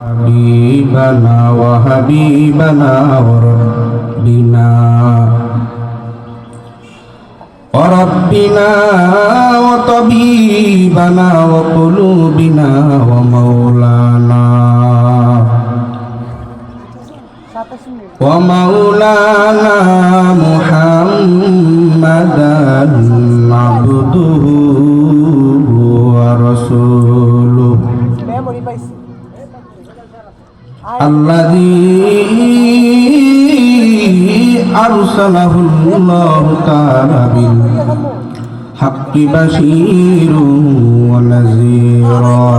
حبيبنا وحبيبنا وربنا وطبيبنا وقلوبنا ومولانا محمدا عبده ورسوله الذي أرسله الله تعالى بالحق بشيرا ونذيرا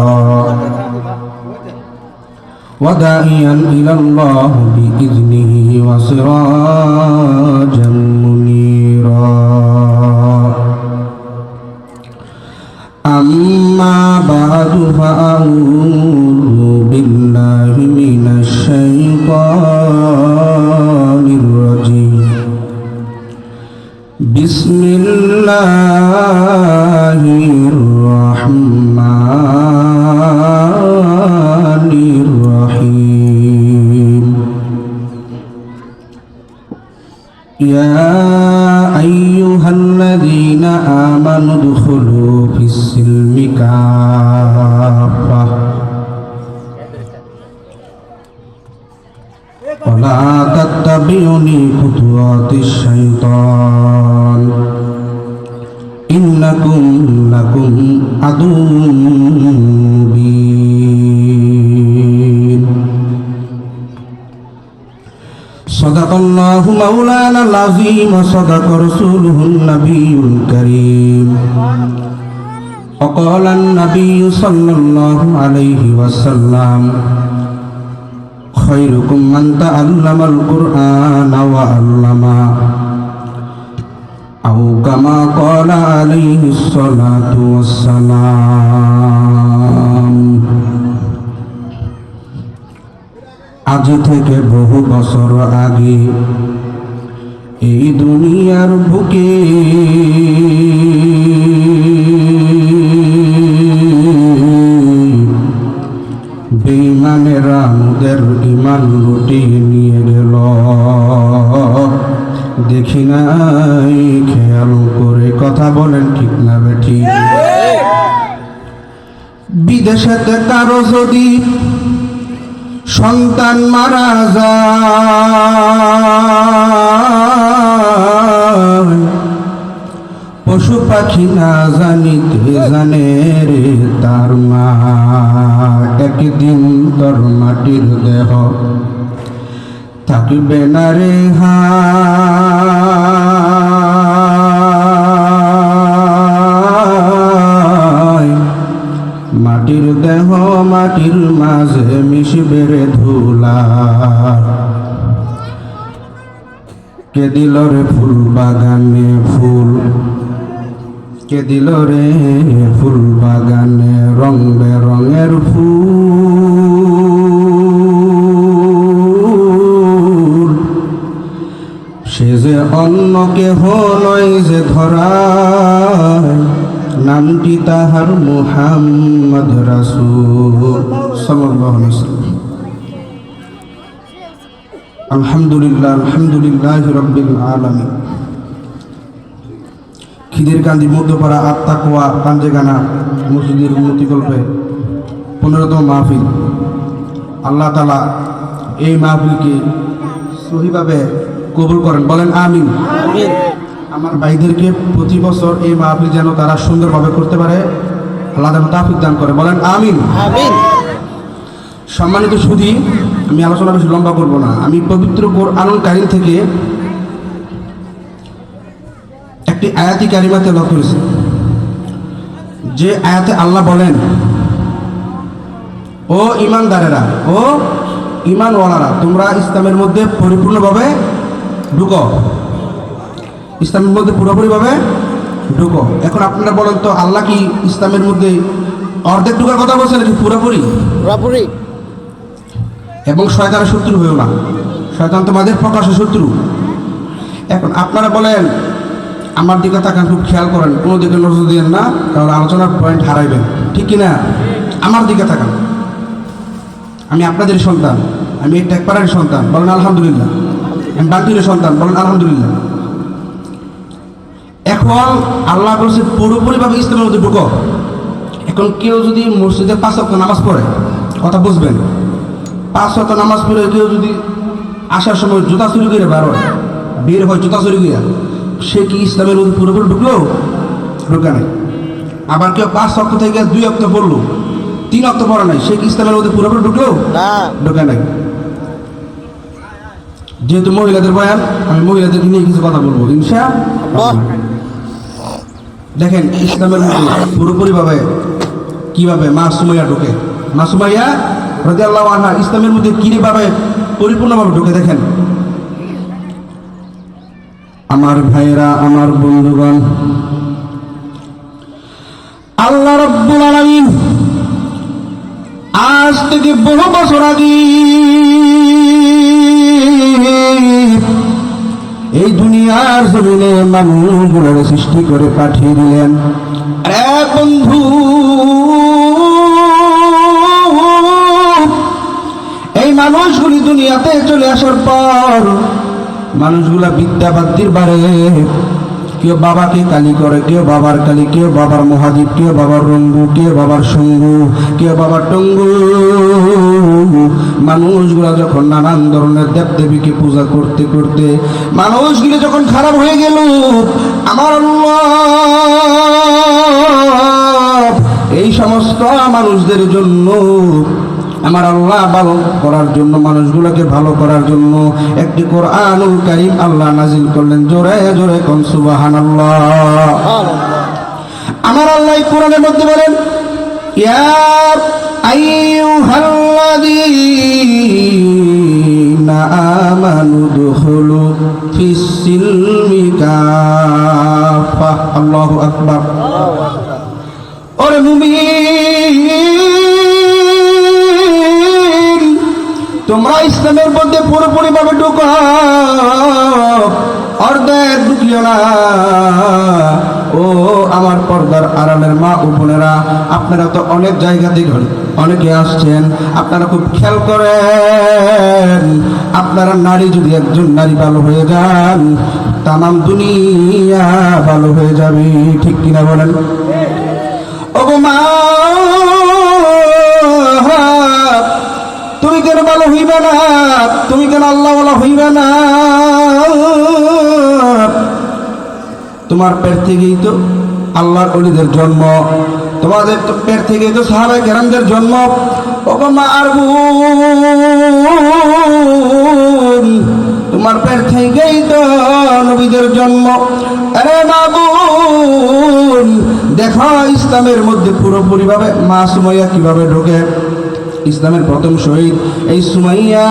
وداعيا إلى الله بإذنه وسراجا منيرا أما بعد فأعوذ بالله من الشيطان الرجيم بسم الله الرحمن الرحيم يا أيها الذين آمنوا ادخلوا في السلم كافة ولا تتبعوا خطوات الشيطان إنكم لكم عدو مبين صدق الله مولانا العظيم وصدق رسوله النبي الكريم وقال النبي صلى الله عليه وسلم خيركم من تعلم القرآن وعلمه أو كما قال عليه الصلاة والسلام আজ থেকে বহু বছর আগে এই দুনিয়ার বুকে বেঈমানেরা আমাদের ঈমান লুটিয়ে নিয়ে গেল, দেখি নাই খেয়াল করে, কথা বলেন ঠিক না বেঠিক? বিদেশেতে কারো যদি সন্তান মারা যায়, পশু পাখি না জানিতে জানে রে তার মা, একদিন তোর মাটির দেহ থাকবে না রে হায়, মাটির দেহ মাটির মাঝে মিশবে রে ধুলা। কে দিল রে ফুল বাগানে ফুল, কে দিল রে ফুল বাগানে রং বেরঙের ফুল, সে যে অন্য কেহ নয় যে ধরায়, নামটি তাহার মুহাম্মদ রাসূল সাল্লাল্লাহু আলাইহি ওয়াসাল্লাম। আলহামদুলিল্লাহ, আলহামদুলিল্লাহি রাব্বিল আলামিন। খিদের কান্দি মধ্যপাড়া আত্মাকুয়া পাঞ্জেগানা মসজিদের উন্নতিকল্পে 15তম মাহফিল। আল্লাহ তাআলা এই মাহফিলকে সহিভাবে কবুল করেন, বলেন আমিন। আমার ভাইদেরকে প্রতি বছর এই মাহফিল যেন তারা সুন্দরভাবে করতে পারে, আল্লাহ যেন তাওফিক দান করে, বলেন আমিন। সম্মানিত সুধী, আমি আলোচনা বেশি লম্বা করব না। আমি পবিত্র কোরআনুল কারীম থেকে একটি আয়াতি কারিমা তেলাওয়াত করেছি, যে আয়াতে আল্লাহ বলেন, ও ঈমানদারেরা, ও ঈমানওয়ালারা, তোমরা ইসলামের মধ্যে পরিপূর্ণভাবে ঢুকো, ইসলামের মধ্যে পুরোপুরিভাবে ঢুকো। এখন আপনারা বলেন তো, আল্লাহ কি ইসলামের মধ্যে অর্ধেক ঢুকার কথা বলছেন নাকি পুরোপুরি? পুরোপুরি। এবং শয়তানের শত্রু হয়েও না, শয়তান তোমাদের প্রকাশ্য শত্রু। এখন আপনারা বলেন, আমার দিকে তাকান, খুব খেয়াল করেন, কোনো দিকে নজর দিয়েন না, তাহলে আলোচনার পয়েন্ট হারাইবেন, ঠিক কিনা? আমার দিকে তাকান, আমি আপনাদের সন্তান, আমি এই টেকপাড়ার সন্তান, বলেন আলহামদুলিল্লাহ। আমি বান্তিরের সন্তান, বলেন আলহামদুলিল্লাহ। এখন আল্লাহ বলছে পুরোপুরিভাবে ইসলামের মধ্যে ঢুকো। এখন কেউ যদি মসজিদে 5 ওয়াক্ত নামাজ পড়ে, কথা বুঝবেন, 5 ওয়াক্ত নামাজ পড়ে কেউ যদি আসার সময় জুতা চুরি করে বের হয় জুতা চুরি করে, সে কি ইসলামের মধ্যে পুরোপুরি ঢুকলো? ঢুকা নাই। আবার কেউ 5 ওয়াক্ত থেকে 2 ওয়াক্ত পড়লো, 3 ওয়াক্ত পড়া নাই, সে কি ইসলামের মধ্যে পুরোপুরি ঢুকলো? ঢুকা নাই। যেহেতু মহিলাদের বয়ান, আমি মহিলাদের নিয়ে কিছু কথা বলবো ইনশাআল্লাহ। দেখেন ইসলামের মধ্যে পুরোপুরিভাবে কিভাবে মা সুমাইয়া ঢুকে। মা সুমাইয়া রাদিয়াল্লাহু আনহা ইসলামের মধ্যে কিভাবে পরিপূর্ণভাবে ঢুকে। দেখেন আমার ভাইয়েরা, আমার বন্ধুগণ, আল্লাহ রাব্বুল আলামিন আজ থেকে বহু বছর আগে এই দুনিয়ার জমিনে মানুষগুলোর সৃষ্টি করে পাঠিয়ে দিলেন। বন্ধু, এই মানুষগুলি দুনিয়াতে চলে আসার পর মানুষগুলা বিদ্যাবাদ্যির বারে কেউ বাবাকে কালী করে, কেউ বাবার কালী, কেউ বাবার মহাদ্বীপ, কেউ বাবার রঙ্গু, কেউ বাবার সঙ্গু, কেউ বাবার টঙ্গু। মানুষগুলা যখন নানান ধরনের দেবদেবীকে পূজা করতে করতে মানুষগুলো যখন খারাপ হয়ে গেল, আমার আল্লাহ এই সমস্ত মানুষদের জন্য, আমার আল্লাহ ভালো করার জন্য, মানুষগুলোকে ভালো করার জন্য একটি কোরআনুল কারীম আল্লাহ নাজিল করলেন। জোরে জোরে কোন সুবহানাল্লাহ। আমার আল্লাহ এই কোরআনের মধ্যে বলেন, ইয়া আইয়ুহাল্লাযীনা আমানু দুখুলু ফিস সিলমি কাফা। আল্লাহু আকবার। ওরে মুমিন, তোমরা ইসলামের মধ্যে পুরোপুরিভাবে ঢুকো, অর্ধেক ঢুকিও না। ও আমার পর্দার আড়ালের মা ও বোনেরা, আপনারা তো অনেক জায়গা থেকে অনেকে আসছেন, আপনারা খুব খেয়াল করেন, আপনারা নারী যদি একজন নারী ভালো হয়ে যান, তামাম দুনিয়া ভালো হয়ে যাবে। ঠিক কিনা বলেন? ওগো মা, তুমি কেন ভালো হইবে না? তুমি কেন আল্লাহ ওয়ালা হইবে না? তোমার পেট থেকেই তো আল্লাহর ওলিদের জন্ম, তোমাদের পেট থেকেই তো সাহাবায়ে কেরামদের জন্ম। ওগো মা আর বোন, তোমার পেট থেকেই তো নবীদের জন্ম। আরে মা বোন, দেখো ইসলামের মধ্যে পুরোপুরিভাবে মা সুমাইয়া কিভাবে ঢোকে। ইসলামের প্রথম শহীদ এই সুমাইয়া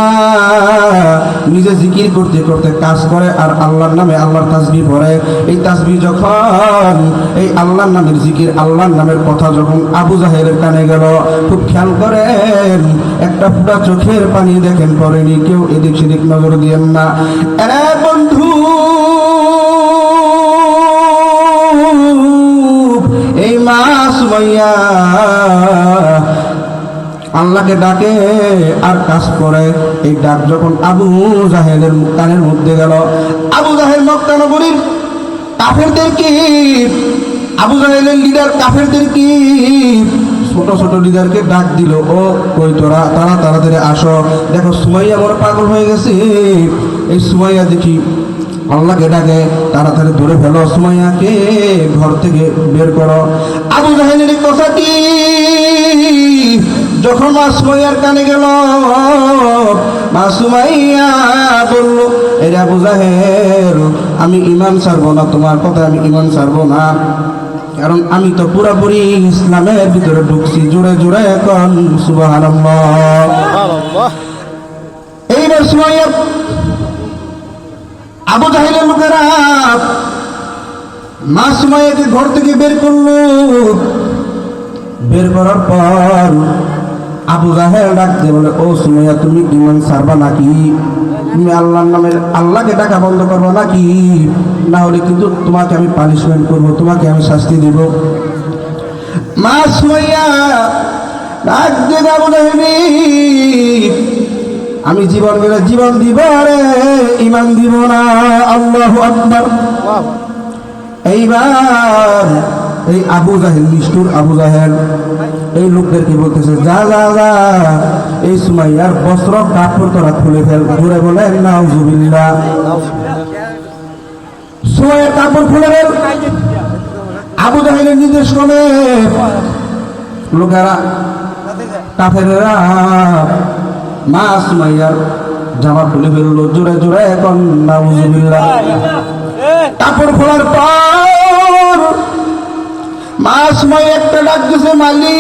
নিজে জিকির করতে করতে কাজ করে আর আল্লাহর নামে আল্লাহর তাসবিহ পড়ে। এই তাসবিহ যখন এই আল্লাহর নামের জিকির, আল্লাহর নামের কথা যখন আবু জাহেলের কানে গেল, খুব খেয়াল করেন, একটা ফুটা চোখের পানি দেখেন পড়েনি, কেউ এদিক সেদিক নজর দিয়েন না। আরে বন্ধু, এই মা সুমাইয়া আল্লাহকে ডাকে আর কাজ করে। এই ডাক যখন আবু জাহেলের কানের মধ্যে গেল, আবু জাহেল মক্কা নগরীর কাফেরদের কি, আবু জাহেলের লিডার কাফেরদের কি ছোট ছোট লিডারকে ডাক দিল, ও কই তোরা, তারা তাড়াতাড়ি আসো, দেখো সুমাইয়া বড় পাগল হয়ে গেছে। এই সুমাইয়া দেখি আল্লাহকে ডাকে, তাড়াতাড়ি ধরে ফেলো, সুমাইয়াকে ঘর থেকে বের করো। আবু জাহেলের কথাটি যখন মা সুমাইয়ার কানে গেল, মা সুমাইয়া বলল, এরে আবু জাহেল, আমি ঈমান ছাড়বো না, তোমার কথা আমি ঈমান ছাড়বো না, কারণ আমি তো পুরোপুরি ইসলামের ভিতরে ঢুকছি। জোরে জোরে এখন সুবহানাল্লাহ। এইবার সুমাইয়া, আবু জাহেলের লোকেরা মা সুমাইয়াকে ঘর থেকে বের করলো। বের করার পর আবু জাহেল ডাক দিয়ে বলে, ও সুমাইয়া, তুমি ঈমান ছাড়বা নাকি? তুমি আল্লাহর নামের আল্লাহকে ডাকা বন্ধ করবো নাকি? না হলে কিন্তু তোমাকে আমি পানিশমেন্ট করবো, তোমাকে আমি শাস্তি দিব। মা সুমাইয়া ডাক দিয়ে আবু জাহেল, আমি জীবন গেলে জীবন দিব রে, ইমান দিব না। আল্লাহু আকবার। এইবার এই আবু জাহেল, নিষ্ঠুর আবু জাহেল এই লোকদেরকে বলতেছে, যা যা যা এই সুমাইয়ার বস্ত্র কাপড় তোরা খুলে ফেল। ঘুরে বলে নাউজুবিল্লাহ। সুমাইয়ার কাপড় খুলে ফেল। আবু জাহেলের নির্দেশ ক্রমে লোকেরা, কাফেরেরা মা সুমাইয়ার জামা খুলে ফেললো জোরে জোরে, এখন নাউজুবিল্লাহ। কাপড় খোলার পর মা সুমাইয়া একটা ডাক দিয়েছে, মালিক,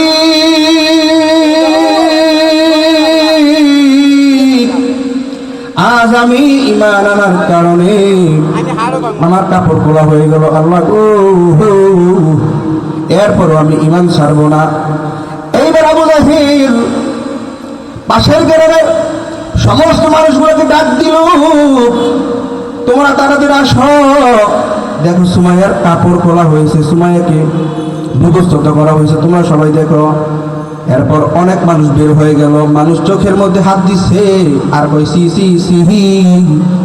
আজ আমি ঈমান আনার কারণে আমার কাপড় খোলা হয়ে গেল। আল্লাহ গো, এরপরও আমি ঈমান ছাড়বো না। এইবার আবু জাহেল পাশের গ্রামের সমস্ত মানুষগুলোকে ডাক দিল, তোমরা তাড়াতাড়ি আসো, দেখো সুমাইয়ার কাপড় খোলা হয়েছে, সুমাইয়াকে ভূগস্তত করা হয়েছে, তোমরা সবাই দেখো। এরপর অনেক মানুষ বের হয়ে গেল, মানুষ চোখের মধ্যে হাত দিচ্ছে আর কই সি সি সিহি,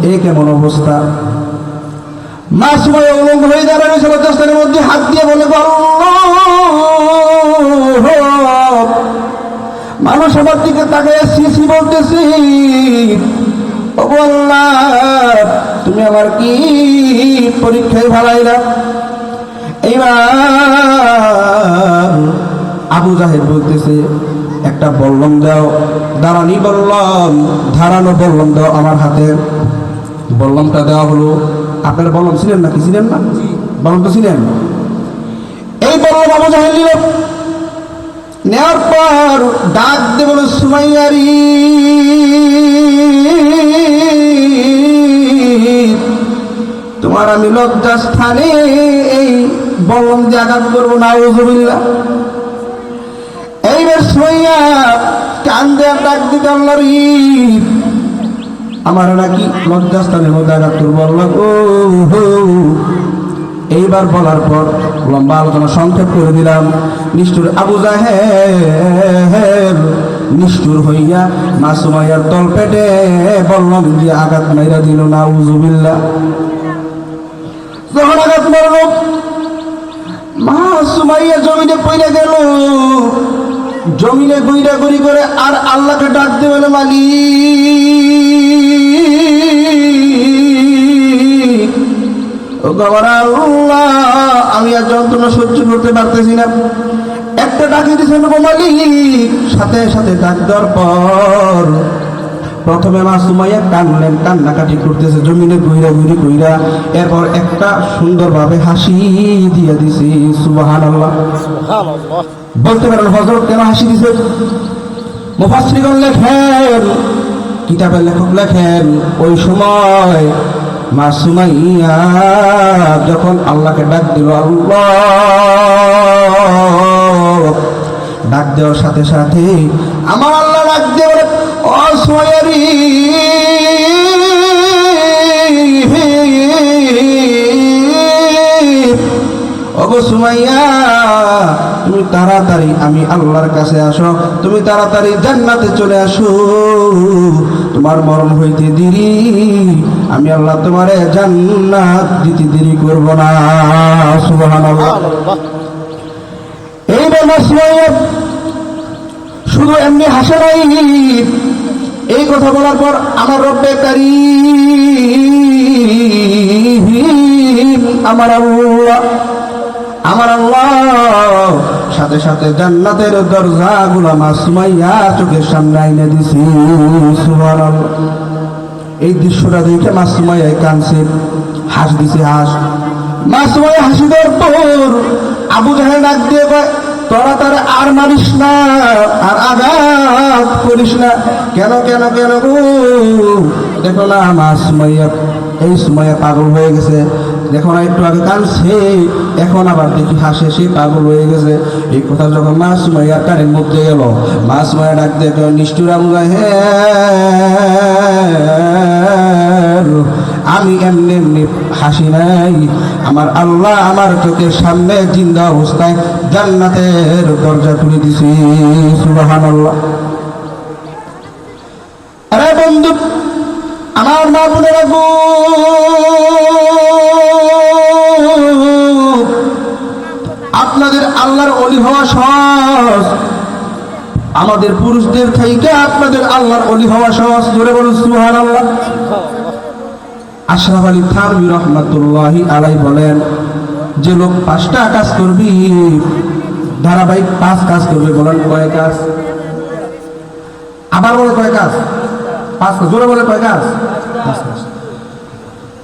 এ কেমন অবস্থা। মা সুমাইয়া উলঙ্গ হয়ে দাঁড়ানো দস্তানের মধ্যে হাত দিয়ে বলে, মানুষ আমার দিকে তাকায় সিসি বলতেছি, ওগো আল্লাহ, তুমি আমার কি পরীক্ষায় ভালাইলা। এইবার আবু জাহেল বলতেছে, একটা বল্লম দাও, দাঁড়ানি বল্লম, ধারানো বল্লম দাও আমার হাতে। বল্লমটা দেওয়া হলো। আপনার বল্লম ছিলেন নাকি? ছিলেন না? বল্লম তো ছিলেন। এই বল্লম আবু জাহেল নিল। নেওয়ার পর ডাক দিয়ে বলো, সুমাইয়ারি, তোমার আমি লজ্জা স্থানে এই বল্লম দিয়ে আঘাত করবো, নাউজুবিল্লাহ। এইবার সুমাইয়া কান্দে ডাক দিতে, আল্লাহ রে, আমার নাকি লজ্জা স্থানের মধ্যে আঘাত করবো। আল্লাহ ও, এইবার বলার পর লম্বা আলোচনা সংক্ষেপ করে দিলাম। নিষ্ঠুর আবু জাহেল নিষ্ঠুর হইয়া মা সুমাইয়ার তল পেটে বল্লম দিয়ে আঘাত মাইরা দিল, নাউজুবিল্লাহ। যখন আঘাত মারল, মা সুমাইয়া জমিনে পড়ে গেল। জমিনে গুইরা গুড়ি করে আর আল্লাহকে ডাক দিয়ে বলে, মালিক, আল্লাহ, আমি আর যন্ত্রণা সহ্য করতে পারতেছি না, একটা ডাকি দিয়েছেন গো মালিক। সাথে সাথে ডাক দেওয়ার পর প্রথমে মা সুমাইয়া কানলেন, কান্নাকাটি করতেছে জমিনে গুইরা গুইরি কইরা। এরপর একটা সুন্দরভাবে হাসি দিয়ে দিছি, সুবহানাল্লাহ। বলতে পারেন হযরত কেন হাসি দিছে? মুফাসসিরগণ লেখেন, কিতাবের লেখক লেখেন, ওই সময় মা সুমাইয়া যখন আল্লাহকে ডাক দিল, আল্লাহ ডাক দেওয়ার সাথে সাথে আমার আল্লাহ ডাক দিয়ে বলে, ও সুমাইয়ারি, ওগো সুমাইয়া, তুমি তাড়াতাড়ি আমি আল্লাহর কাছে আসো, তুমি তাড়াতাড়ি জান্নাতে চলে আসো, তোমার মরণ হইতে দেরি, আমি আল্লাহ তোমারে জান্নাত দিতে দেরি করব না। সুবহানাল্লাহ। এই বেলা সুমাইয়া শুধু এমনি হাসে নাই, এই কথা বলার পর আমার রব্বে কারীম, আমার আল্লাহ সাথে সাথে জান্নাতের দরজাগুলো মা সুমাইয়া চোখের সামনে আইনে দিছি। সুবহানাল্লাহ। এই দৃশ্যটা দেখে মা সুমাইয়া কাঁদছে, হাস দিছে হাস। মা সুমাইয়া হাসি দেওয়ার পর আবু জাহেল ডাক দিয়ে কয়, তোরা তারা আর মারিস না, আর আঘাত করিস না। কেন কেন কেন গো? দেখো না মা সুমাইয়া, এই সুমাইয়া পাগল হয়ে গেছে। দেখো না একটু আগে কাঁদছে, এখন আবার দেখি হাসে, সে পাগল হয়ে গেছে। এই কথা যখন মা সুমাইয়ার কানের মধ্যে গেল, মা সুমাইয়া ডাক দিয়ে নিষ্ঠুর আবু জাহেল, আমি এমনি এমনি হাসি নাই, আমার আল্লাহ আমার চোখের সামনে জিন্দা অবস্থায় জান্নাতের দরজা খুলে দিছি। সুবহানাল্লাহ। আরে বন্ধু, আমার মা বোনেরা গো, আপনাদের আল্লাহর ওলি হওয়া সহজ, আমাদের পুরুষদের থেকে আপনাদের আল্লাহর ওলি হওয়া সহজ। জোরে বলুন সুবহানাল্লাহ। আশরাফ আলী থানভী রহমাতুল্লাহি আলাইহি বলেন, যে লোক 5টা কাজ করবি, ধারাবাহিক 5 কাজ করবে, বলেন কয় কাজ? আবার বলে কয় কাজ? 5 কাজ। জোরে বলে কয় কাজ? 5 কাজ।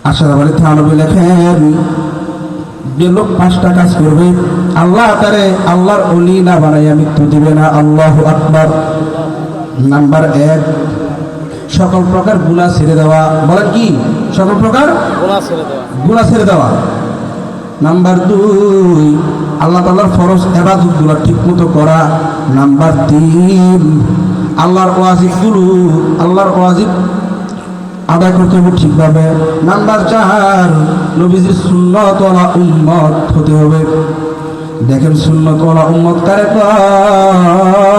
আশরাফ আলী থানভী লেখেন, যে লোক 5টা কাজ করবে, আল্লাহ তারে আল্লাহর ওলি না বানাইয়া মৃত্যু দিবে না। আল্লাহু আকবার। নাম্বার 1, সকল প্রকার গুনাহ ছেড়ে দেওয়া। বলেন কি? সকল প্রকার গুনাহ ছেড়ে দেওয়া। নাম্বার 2, আল্লাহ তাআলার ফরজ ইবাদতগুলো ঠিকমতো করা। নাম্বার 3, আল্লাহর ওয়াজিব আদায় করতে হবে ঠিকভাবে। নাম্বার 4, নবীজির সুন্নতওয়ালা উম্মত হতে হবে। দেখেন সুন্নতওয়ালা উম্মত কারে কয়?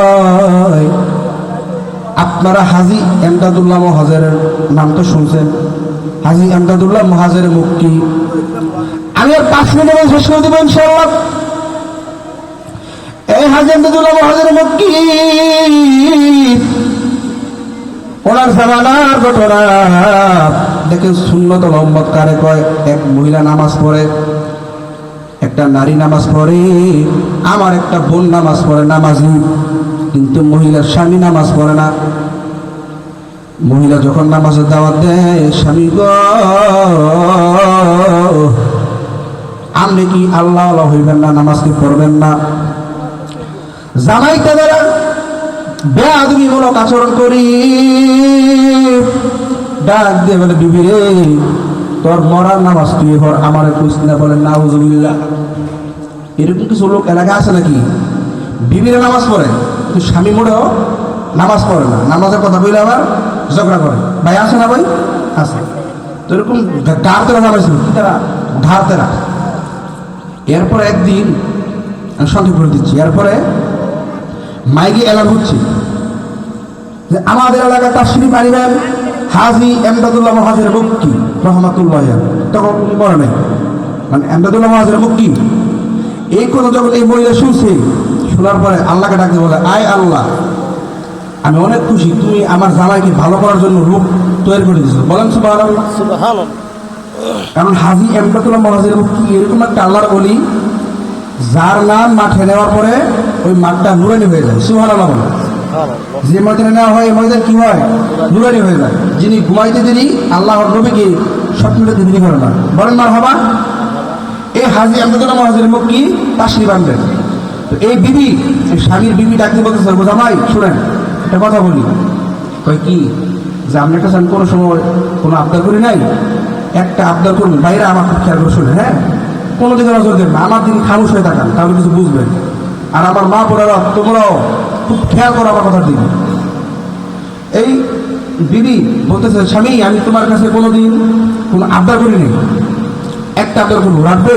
আপনারা হাজী এমদাদুল্লাহ মুহাজিরের নাম তো শুনছেন। হাজী এমদাদুল্লাহ মুহাজির মক্কি। আমি আর 5 মিনিট শেষ করে দেবো ইনশাআল্লাহ। এই হাজী এমদাদুল্লাহ মুহাজির মক্কি, ওনার জামানার ঘটনা দেখেন। সুন্নতুল উম্মত কারে কয়? এক মহিলা নামাজ পড়ে, একটা নারী নামাজ পড়ে, আমার একটা বোন নামাজ পড়ে, নামাজি, কিন্তু মহিলার স্বামী নামাজ পড়ে না। মহিলা যখন নামাজের দাওয়াত দেয়, স্বামী গো আপনি কি আল্লাহ আল্লাহ হইবেন না, নামাজ কি পড়বেন না? জামাইটা দ্বারা বেয়াদবিমূলক আচরণ করি, ডাক দিয়ে বলে, বিবি রে, তোর মরার নামাজ তুই পড়, আমার কইস না। বলেন নাউজুবিল্লাহ। এরকম কিছু লোক এলাকা আছে নাকি? বিবিরা নামাজ পড়ে, কিন্তু স্বামী মোড়েও নামাজ পড়ে না। নামাজের কথা বলে আবার ঝগড়া করে। ভাই আছে না? ভাই আছে। তো এরকম ধার তেরা নামাজ, ধার তেরা। এরপরে একদিন আমি সংক্ষেপ করে দিচ্ছি, এরপরে মাইকে এলান হচ্ছে যে আমাদের এলাকায় তাশরীফ আনিবেন হাজী এমদাদুল্লাহ মুহাজির মক্কি রহমাতুল্লাহ। তখন মনে নেই, মানে এমদাদুল্লাহ মুহাজির মক্কি। এই কথা যখন এই মহিলা শুনছে, শোনার পরে আল্লাহকে ডাকতে বলে, আয় আল্লাহ, আমি অনেক খুশি, তুমি আমার জামাইকে ভালো করার জন্য রূপ তৈরি করে দিয়েছো। বলেন সুবহানাল্লাহ। কারণ হাজী এমদাদুল্লাহ মুহাজির মক্কি এরকম একটা আল্লাহর ওলি, যার নাম মাঠে নেওয়ার পরে ওই মাঠটা নুরানি হয়ে যায়। সুবহানাল্লাহ বলে। যে ময়দানে নেওয়া হয়, এই ময়দান কি হয়? নুরানি হয়ে যায়। যিনি ঘুমাইতে দেরি, আল্লাহর নবীকে স্বপ্নটা দেরি করে না। বলেন মারহাবা। এই হাজী এমদাদুল্লাহ মুহাজির মক্কি তাশরীফ আনবেন। তো এই বিবি, স্বামীর বিবি ডাকতে বলতেছে, জামাই শুনেন, একটা কথা বলি। কয় কি? যে আপনি একটা কোনো সময় কোনো আবদার করি নাই, একটা আবদার করবেন, বাইরে আমার খুব খেয়াল করে শুনে, হ্যাঁ, কোনো দিকে নজর দেবেন না, আমার দিকে খামোশ হয়ে থাকান, তাহলে কিছু বুঝবেন। আর আমার মা বোনেরা তোমরাও খুব খেয়াল করো আমার কথার দিকে। এই বিবি বলতেছে, স্বামী আমি তোমার কাছে কোনোদিন কোনো আবদার করিনি, একটা আবদার করবো, রাখবে?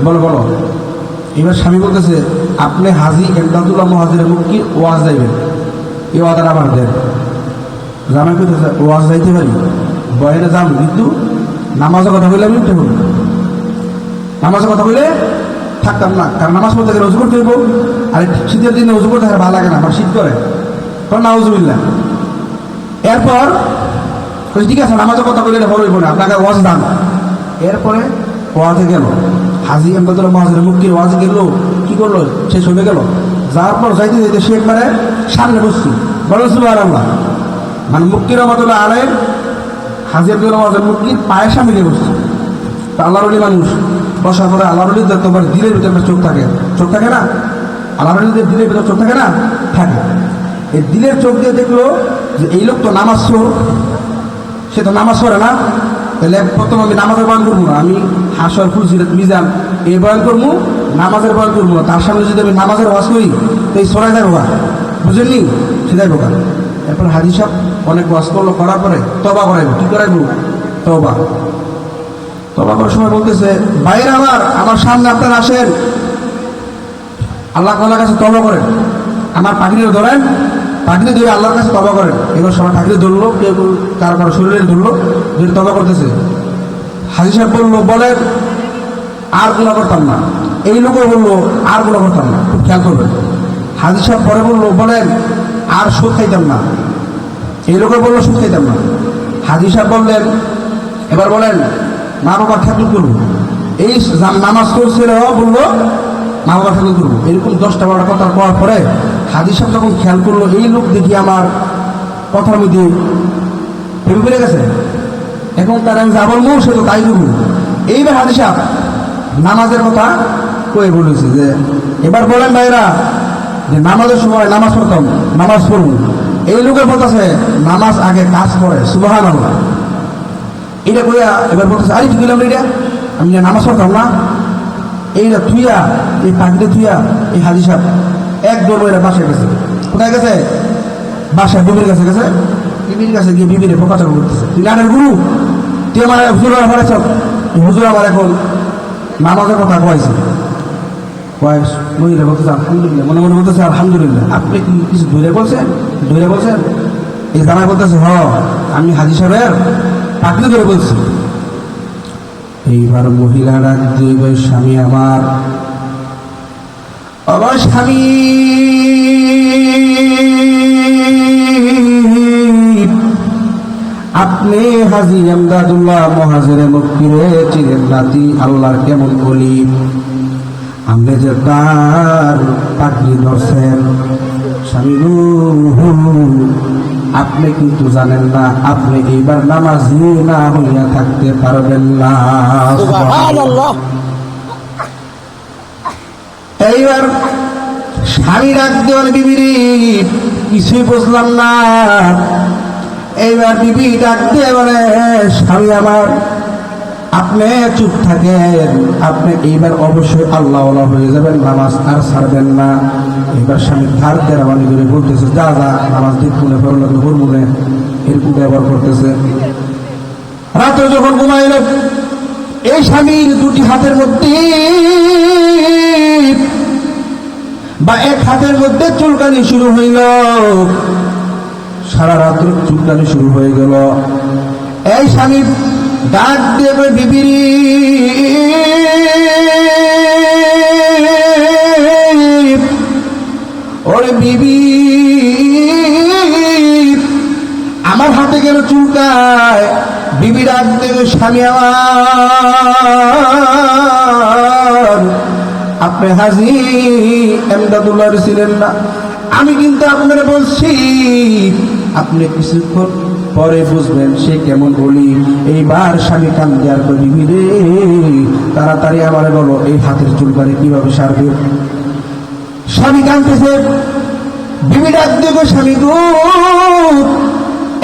বলো বলো। এবার স্বামী বলতেছে, আপনি হাজী এমদাদুল্লাহ মুহাজির মক্কি ওয়াজ যাইবেন, এই ওয়াদার আমার দেন। জামাই করতেছে, ওয়াজ যাইতে পারি, বয়ানে যাম, কিন্তু নামাজের কথা বললে আমি উঠতে পারবো। নামাজের কথা বলে থাকতাম না, কারণ নামাজ পড়তে গেলে উজু করতে হইব। আর শীতের দিনে উজু করতে ভালো লাগে না, আমার শীত করে, কারণ নাউজুবিল্লাহ। এরপর ঠিক আছে, নামাজের কথা বলে বড় হইব না, আপনাকে ওয়াজ দান। এরপরে ওয়াজে গেল, হাজী এমদাদুল্লাহ মুহাজির মক্কির ওয়াজে গেল, কি করলো? শেষ হয়ে গেল। যাওয়ার পর যাইতে যাইতে সে একবারে সামনে বসছি। বলো সুবহানাল্লাহ। মানে মক্কি রহমাতুল্লাহ আলাইহি হাজী এমদাদুল্লাহ মুহাজির মক্কির পায়ের সামনে গিয়ে বসছি। তা আল্লাহর ওলি মানুষ, বসার পরে আল্লাহর ওলি তোমার দিলের ভিতরে একটা চোখ থাকে, চোখ থাকে না? আল্লাহর ওলিদের দিলের ভিতরে চোখ থাকে না? থাকে। এই দিলের চোখ দিয়ে দেখলো যে এই লোক তো নামাজ চোর, সে তো নামাজ পড়ে না, তাহলে প্রথম আমি নামাজের বয়ান করবো না, আমি হাসর ফুলসিরাত মিজান এই বয়ান করবো, নামাজের বয়ান করবো না। তার সামনে যদি আমি নামাজের ওয়াজ করি, তো এই সরাই যায় বোকা, বুঝেননি? সেটাই বোকা। এরপর হাজী সাহেব অনেক ওয়াজ করলো, করার পরে তওবা করাইবো। কি করাইবো? তওবা। তওবা করার সময় বলতেছে, ভাইয়েরা আমার সামনে আপনারা আসেন, আল্লাহ তাআলার কাছে তওবা করেন, আমার পাখিরে ধরেন, পাখিরে ধরে আল্লাহর কাছে তওবা করেন। এবার সবাই পাখিরে ধরলো, কেউ কারো কারো শরীরে ধরলো, ধরে তওবা করতেছে। হাজী সাহেব বললো, বলেন আর গুনাহ করতাম না। এই লোকও বললো আর গুনাহ করতাম না। খুব খেয়াল করবেন। হাজী সাহেব পরে বললো, বলেন আর সুদ খাইতাম না। এই লোকে বললো সুদ খাইতাম না। হাজী সাহেব বললেন, এবার বলেন মা বাবার খেদমত করবো। এই নামাজ পড়ছিল বললো মা বাবার খেদমত করবো। এরকম 10টা 12টা কথা করার পরে হাজী সাহেব যখন খেয়াল করলো এই লোক দেখি আমার কথার মধ্যে প্রেম করে গেছে, এখন তার আমি যা বলবো সে তো তাই করবো। এইবার হাজী সাহেব নামাজের কথা কয়ে বলেছে যে, এবার বলেন ভাইরা যে নামাজের সময় নামাজ পড়তাম, নামাজ পড়বো। এই লোকের বলতেছে নামাজ আগে কাজ করে, সুবহানাল্লাহ। এটা কইয়া এবার বলতেছে, আরে তুই গেলাম এটা, আমি নামাজ পড়তাম না। এইটা থুইয়া, এই পাখিটা থুইয়া এই হাজী সাহেব এক দৌড় এরা বাসায় গেছে। কোথায় গেছে? বাসায় বিবির কাছে গেছে। বিবির কাছে গিয়ে বিবিরে প্রকাশন করতেছে, তুই গানের গুরু, তুই আমার হুজুর হারাইছ। হুজুর আমার এখন নামাজের কথা কয়েছে। মহিলা বলতেছে আলহামদুলিল্লাহ, মনে মনে বলতেছে আলহামদুলিল্লাহ। আপনি কি কিছু ধরে বলছেন? ধরে বলছেন? এই জামাই বলতেছে, আমি হাজী সাহেবের পাখি ধরে বলছি। এইবার মহিলা ডাক দিয়ে, স্বামী আমার, স্বামী আপনি হাজী এমদাদুল্লাহ মুহাজিরে মক্কিরে চিনেন নাতি আল্লাহর কেমন বলি, আপনি যে তার পাখি ধরছেন। স্বামী আপনি কিন্তু জানেন না, আপনি এইবার নামাজি না হইয়া থাকতে পারবেন না। সুবহানাল্লাহ। এইবার স্বামী ডাক দেওয়ার বিবিরি কিছুই বুঝলাম না। এইবার বিবি ডাক দিয়ে বলে, স্বামী আমার আপনি চুপ থাকেন, আপনি এইবার অবশ্যই আল্লাহ হয়ে যাবেন, নামাজ আর ছাড়বেন না। এবার স্বামী ধার দেরামানি করে বলতেছে, যা যা নামাজ দিক মনে পড়লো হরমুনে, এরকম ব্যবহার করতেছে। রাত্রে যখন ঘুমাইল, এই স্বামীর দুটি হাতের মধ্যে বা এক হাতের মধ্যে চুলকানি শুরু হইল, সারা রাত্র চুলকানি শুরু হয়ে গেল। এই স্বামী ডাক দিয়ে বিবিরি, ওরে বিবি আমার হাতে গেল চুলকায়। বিবি ডাক দিয়ে, স্বামী আমার আপনি হাজী এমদাদুল্লাহ ছিলেন না? আমি কিন্তু আপনারা বলছি, আপনি কিছুক্ষণ পরে বুঝবেন সে কেমন বলি। এইবার স্বামী কান দেওয়ার পর, বিবি রে তাড়াতাড়ি আমার বলো এই হাতের চুলকানি কিভাবে সারবে। স্বামী কানতেছে। বিবি ডাক দেবো, স্বামী গো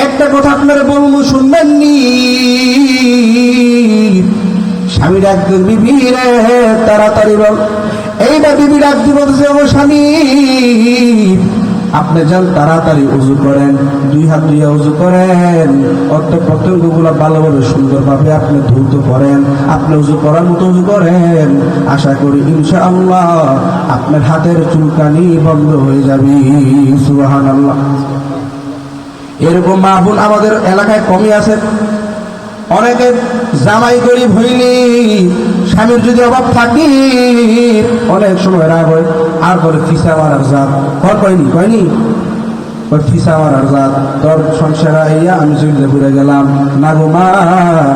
একটা কথা আপনারা বলবো, শুনবেন নি? স্বামী ডাক দেব, বিবি রে তাড়াতাড়ি বল। এইবার বিবি ডাক দিব, ও স্বামী আপনি যান তাড়াতাড়ি উজু করেন, 2 হাত দিয়ে উজু করেন, অর্থ প্রত্যঙ্গগুলো ভালোভাবে সুন্দরভাবে আপনি ধৌত করেন, আপনি উজু করার মতো উজু করেন। আশা করি ইনশাআল্লাহ আপনার হাতের চুলকানি বন্ধ হয়ে যাবে। সুবহানাল্লাহ। এরকম মা বোন আমাদের এলাকায় কমই আছে। অনেকে জামাই গরিব হইলি, স্বামীর যদি অভাব থাকি অনেক সময় রাগ হয়, আর করে ফিসা মারার জাত কয়নি ফিসা মারার জাত, তোর সংসার আইয়া আমি চলে ঘুরে গেলাম। না গো মা,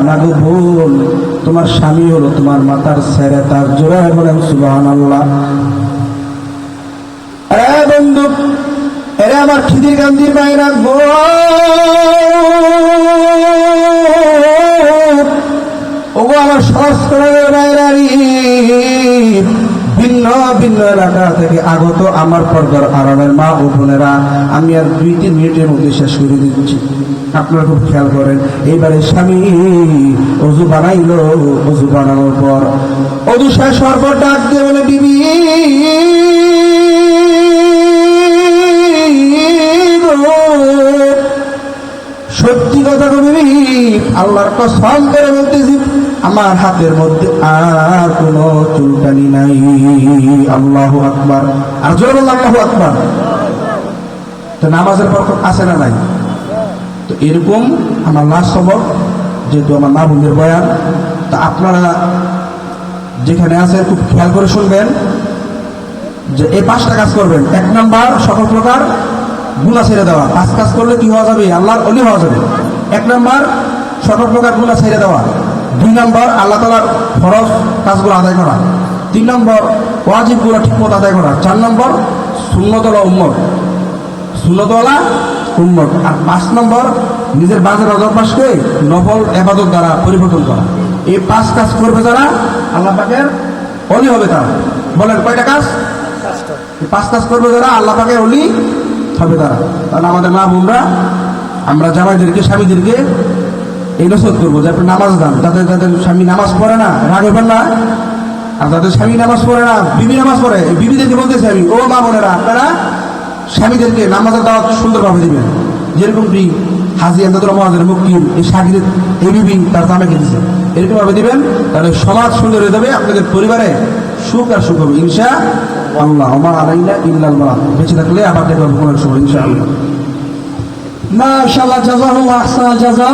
না গো বোন, তোমার স্বামী হলো তোমার মাতার ছেড়ে, তার জোরে বলেন সুবহানাল্লাহ। বন্ধু, এরে আমার খিদির গান্ধীর বাইরা গো, ওগো আমার সংস্করণের বাইরারি, ভিন্ন ভিন্ন এলাকা থেকে আগত আমার পর্দার আড়ালের মা ও বোনেরা, আমি আর 2-3 মিনিটের মধ্যে শেষ করে দিচ্ছি, আপনারা খুব খেয়াল করেন। এইবারে স্বামী অজু বানাইল, অজু বানানোর পর অজু শেষ হওয়ার পর ডাক দিয়ে বলে, বিবি সত্যি কথা বিবি, আল্লাহর কসম করে বলতেছি আমার হাতের মধ্যে আর কোনো চুলকানি নাই। আল্লাহু আকবার। আর জোরে বললাম আল্লাহু আকবার। তো নামাজের বরকত আছে না নাই? তো এরকম আমার লাস্ট সবক, যেহেতু আমার মা বোনদের বয়ান, তা আপনারা যেখানে আছেন খুব খেয়াল করে শুনবেন যে এই 5টা কাজ করবেন। 1 নাম্বার, সকল প্রকার গুনাহ ছেড়ে দেওয়া। 5 কাজ করলে কি হওয়া যাবে? আল্লাহর ওলি হওয়া যাবে। 1 নাম্বার, সকল প্রকার গুনাহ ছেড়ে দেওয়া। 2 নাম্বার, আল্লাহ তাআলার ফরজ কাজগুলো আদায় করা। 3 নম্বর, ওয়াজিবগুলো ঠিকমতো আদায় করা। 4 নম্বর, সুন্নতওয়ালা উম্মত, সুন্নতওয়ালা উম্মত। আর 5 নম্বর, নিজের বাজে অভ্যাসকে নফল ইবাদত দ্বারা পরিবর্তন করা। এই 5 কাজ করবে যারা, আল্লাহ পাকের ওলি হবে তারা। বলেন কয়টা কাজ? 5 কাজ করবে যারা, আল্লাহ পাকের ওলি হবে তারা। তাহলে আমাদের মা বোনরা, আমরা জামাইদেরকে, স্বামীদেরকে এই নসিহত করবো যে আপনি নামাজ দান। যাদের স্বামী নামাজ পড়ে না, রাগ হবেন না। আর যাদের স্বামী নামাজ পড়ে না, বিবি নামাজ পড়ে, এই বিবিদেরকে বলতেছি আমি, ও মা বোনেরা, আপনারা স্বামীদেরকে নামাজের দাওয়াত সুন্দরভাবে দিবেন। যেরকম হাজি আন্দাদুর মহাজের মুক্তি এই শাকির এই বিবি তার জামাইকে দিচ্ছে, এরকম ভাবে দিবেন। তাহলে সমাজ সুন্দর হয়ে যাবে, আপনাদের পরিবারে সুখ আর সুখ হবে ইনশাআল্লাহ। ওমা আলাইনা ইল্লাল বালাগ। বেঁচে থাকলে আবার দেখবেন কোনো সময় ইনশাআল্লাহ। মাশাআল্লাহ, জাযাকাল্লাহু আহসানাল জাযা।